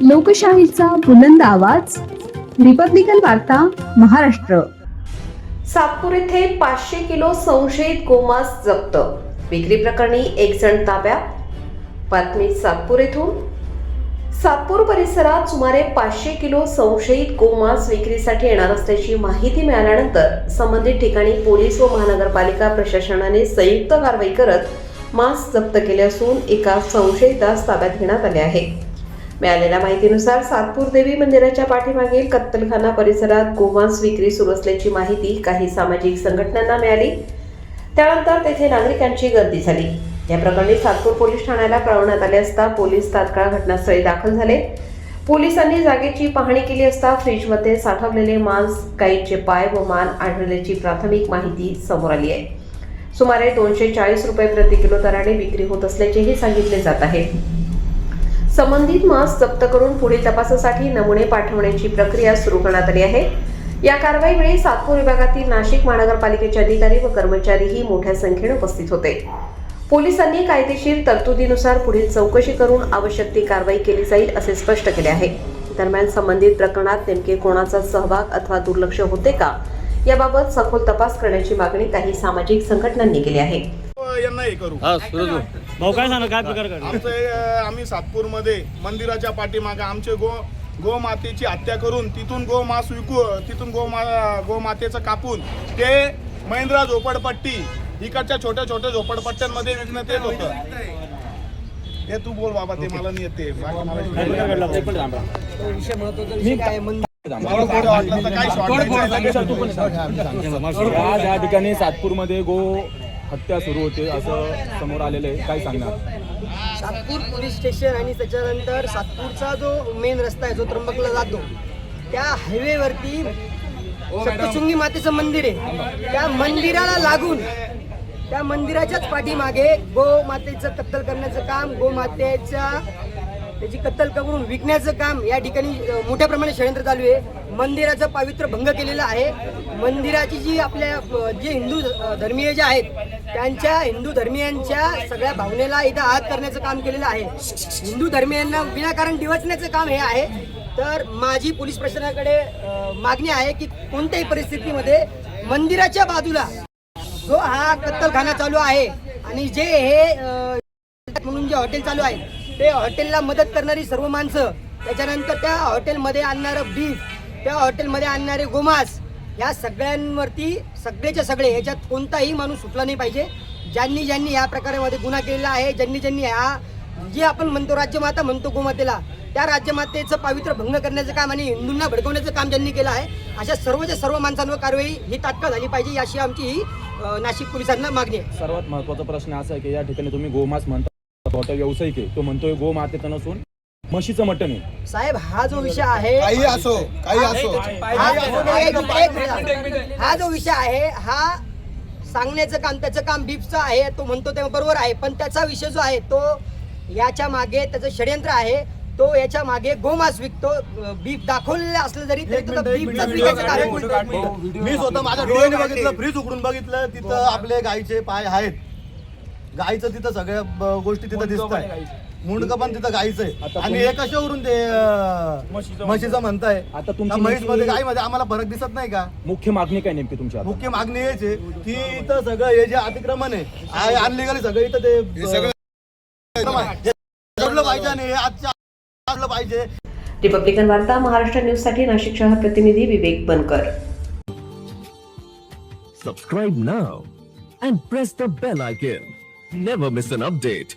लोकशाहीचा बुलंद आवाज, रिपब्लिकन वार्ता, महाराष्ट्र। सातपूर येथे 500 किलो संशयित गोमांस जप्त, विक्री प्रकरणी एक जण ताब्यात। बातमी सातपूर येथून। सातपूर परिसरात सुमारे 500 किलो संशयित गोमांस विक्रीसाठी येणार असल्याची माहिती मिळाल्यानंतर संबंधित ठिकाणी पोलीस व महानगरपालिका प्रशासनाने संयुक्त कारवाई करत मांस जप्त केले असून एका संशयितास ताब्यात घेण्यात आले आहे। मिळालेल्या माहितीनुसार सातपूर देवी मंदिराच्या पाठीमागील कत्तलखाना परिसरात गोमांस विक्री सुरू असल्याची माहिती काही सामाजिक संघटनांना मिळाली। त्यानंतर तेथे नागरिकांची गर्दी झाली। या प्रकरणी सातपूर पोलीस ठाण्याला कळवण्यात आले असता पोलीस तात्काळ घटनास्थळी दाखल झाले। पोलिसांनी जागेची पाहणी केली असता फ्रीजमध्ये साठवलेले मांस, गायीचे पाय व मान आढळल्याची प्राथमिक माहिती समोर आली आहे। सुमारे 240 रुपये प्रति किलो दराने विक्री होत असल्याचेही सांगितले जात आहे। संबंधित मांस जप्त करून पुढील तपासासाठी नमुने पाठवण्याची प्रक्रिया सुरू करण्यात आली आहे। या कारवाईवेळी सातपूर विभागातील नाशिक महानगरपालिकेचे अधिकारी व कर्मचारीही मोठ्या संख्येने उपस्थित होते। पोलिसांनी कायदेशीर तरतुदीनुसार पुढील चौकशी करून आवश्यक ती कारवाई केली जाईल असे स्पष्ट केले आहे। दरम्यान संबंधित प्रकरणात नेमके कोणाचा सहभाग अथवा दुर्लक्ष होते का याबाबत सखोल तपास करण्याची मागणी काही सामाजिक संघटनांनी केली आहे। भाऊ काय सांगा, काय प्रकार आम्ही सातपूर मध्ये मंदिराच्या पाठीमागे आमचे गोमातेची हत्या करून तिथून गोमांस विकू, तिथून गोमातेचं कापून ते महिंद्रा झोपडपट्टी इकडच्या छोट्या छोट्या झोपडपट्ट्यांमध्ये विकण्यात येत होतं। हे तू बोल बाबा, ते मला नाही येते। आज या ठिकाणी सातपूरमध्ये गो हत्या सुरू होते असं समोर आलेलं आहे, काय सांगणार? सातपूर पोलीस स्टेशन आणि त्याच्यानंतर सातपूरचा जो मेन रस्ता आहे जो त्र्यंबकला जातो त्या हायवेवरती सप्तशृंगी मातेचं मंदिर आहे। त्या मंदिराला लागून त्या मंदिराच्याच पाठीमागे गो मातेचं कत्तल करण्याचं काम, त्याची कत्तल करून विकण्याचं काम या ठिकाणी मोठ्या प्रमाणात षडयंत्र चालू आहे। मंदिराचं पावित्र्य भंग केलेलं आहे। मंदिराची जी आपल्या जे हिंदू धर्मीय जे आहेत त्यांच्या हिंदू धर्मीयांच्या सगळ्या भावनेला इथं आघात करण्याचं काम केलेलं आहे। हिंदू धर्मीयांना विनाकारण डिवचण्याचं काम हे आहे। तर माझी पोलीस प्रशासनाकडे मागणी आहे की कोणत्याही परिस्थितीमध्ये मंदिराच्या बाजूला जो हा कत्तलखाना चालू आहे आणि जे हे म्हणून जे हॉटेल चालू आहे ते हॉटेलला मदत करणारी सर्व माणसं, त्याच्यानंतर त्या हॉटेलमध्ये आणणारं बीफ, त्या हॉटेलमध्ये आणणारे गोमांस, या सगळ्यांवरती सगळेच्या सगळे याच्यात कोणताही माणूस सुटला नाही पाहिजे। ज्यांनी ज्यांनी या प्रकारामध्ये गुन्हा केलेला आहे, ज्यांनी ह्या जे आपण म्हणतो राज्यमाता म्हणतो गोमातेला, त्या राज्यमातेचं पावित्र्य भंग करण्याचं काम आणि हिंदूंना भडकवण्याचं काम ज्यांनी केलं आहे अशा सर्वच्या सर्व माणसांवर कारवाई ही तात्काळ झाली पाहिजे, अशी आमची ही नाशिक पोलिसांना मागणी आहे। सर्वात महत्त्वाचा प्रश्न असा आहे की या ठिकाणी तुम्ही गोमांस म्हणता, हॉटेल व्यावसायिक आहे, तो म्हणतोय गोमातेचं नसून म्हशीचं मटण आहे। साहेब, हा जो विषय आहे, हा जो विषय आहे हा सांगण्याचं काम, त्याचं काम बीफचं आहे, तो म्हणतो ते बरोबर आहे, पण त्याचा विषय जो आहे तो याच्या मागे त्याचं षडयंत्र आहे। तो याच्या मागे गोमांस विकतो, बीफ दाखवलेलं असलं जरी तरी मी स्वतः माझ्या डोळ्याने बघितलं, फ्रीज उघडून बघितलं, तिथं आपले गायीचे पाय आहेत, गायीचं तिथं सगळ्या गोष्टी तिथं दिसतात, मुंडकं पण तिथं गायीचं आहे आणि हे कशावरून ते म्हशीचं म्हणताय? आता तुमच्या म्हैसमध्ये गायीमध्ये आम्हाला फरक दिसत नाही का? मुख्य मागणी काय नेमकी तुमच्या? मुख्य मागणी हेच आहे की इथं सगळं हे जे अतिक्रमण आहे अनलिगली सगळं इथं ते सोडलं पाहिजे आणि आजच्या पाहिजे। रिपब्लिकन वार्ता महाराष्ट्र न्यूज साठी नाशिक शहर प्रतिनिधी विवेक बनकर। Subscribe now and press the bell icon. Never miss an update.